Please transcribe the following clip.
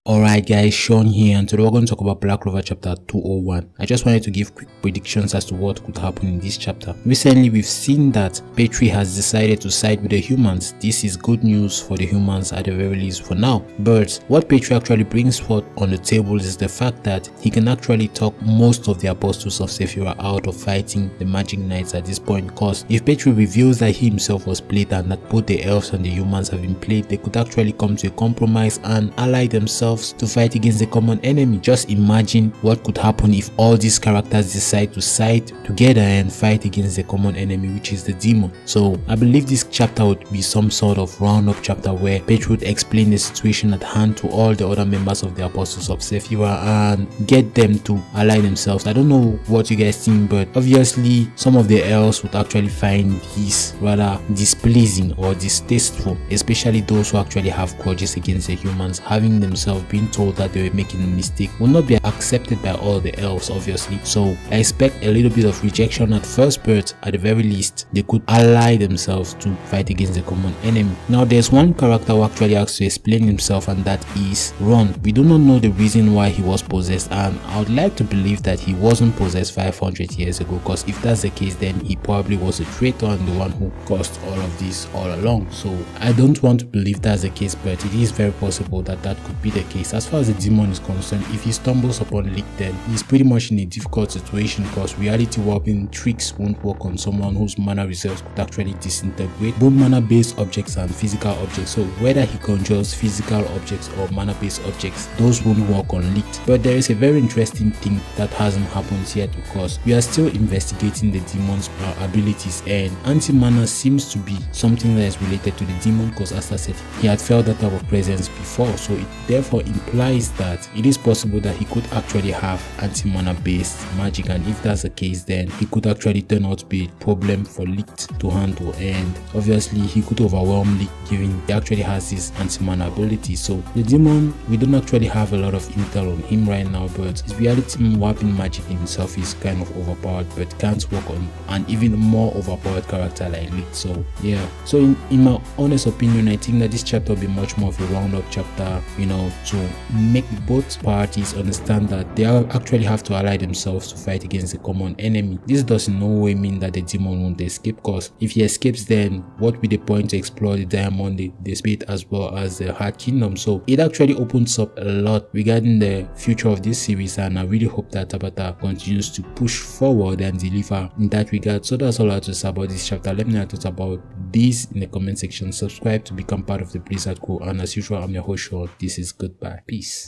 Alright guys, Sean here, and today we're going to talk about Black Clover chapter 201. I just wanted to give quick predictions as to what could happen in this chapter. Recently we've seen that Patri has decided to side with the humans. This is good news for the humans at the very least for now. But what Patri actually brings forth on the table is the fact that he can actually talk most of the apostles of Sephira out of fighting the magic knights at this point, because if Patri reveals that he himself was played and that both the elves and the humans have been played, they could actually come to a compromise and ally themselves to fight against the common enemy. Just imagine what could happen if all these characters decide to side together and fight against the common enemy, which is the demon. So I believe this chapter would be some sort of roundup chapter where Patri would explain the situation at hand to all the other members of the apostles of Sephira and get them to ally themselves. I don't know what you guys think, but obviously some of the elves would actually find this rather displeasing or distasteful, especially those who actually have grudges against the humans. Having themselves being told that they were making a mistake will not be accepted by all the elves, obviously. So I expect a little bit of rejection at first, but at the very least they could ally themselves to fight against the common enemy. Now there's one character who actually has to explain himself, and that is Ron. We do not know the reason why he was possessed, and I would like to believe that he wasn't possessed 500 years ago, because if that's the case then he probably was a traitor and the one who caused all of this all along. So I don't want to believe that's the case, but it is very possible that that could be the case. As far as the demon is concerned, if he stumbles upon Leak, then he's pretty much in a difficult situation, because reality warping tricks won't work on someone whose mana reserves could actually disintegrate both mana based objects and physical objects. So whether he conjures physical objects or mana based objects, those won't work on Leaked. But there is a very interesting thing that hasn't happened yet, because we are still investigating the demon's abilities, and anti-mana seems to be something that is related to the demon, because as I said, he had felt that type of presence before, so it therefore implies that it is possible that he could actually have anti-mana based magic, and if that's the case then he could actually turn out to be a problem for Leaked to handle, and obviously he could overwhelm Leaked given he actually has this anti-mana ability. So the demon, we don't actually have a lot of intel on him right now, but his reality warping magic himself is kind of overpowered, but can't work on an even more overpowered character like Leaked. So yeah, so in my honest opinion, I think that this chapter will be much more of a roundup chapter, you know, to make both parties understand that they actually have to ally themselves to fight against the common enemy. This does in no way mean that the demon won't escape, because if he escapes then what will be the point to explore the diamond, the spade, as well as the heart kingdom? So it actually opens up a lot regarding the future of this series, and I really hope that Tabata continues to push forward and deliver in that regard. So that's all I have to say about this chapter. Let me know your thoughts about this in the comment section. Subscribe to become part of the Blizzard crew, and as usual I'm your host Sean. This is goodbye. Peace.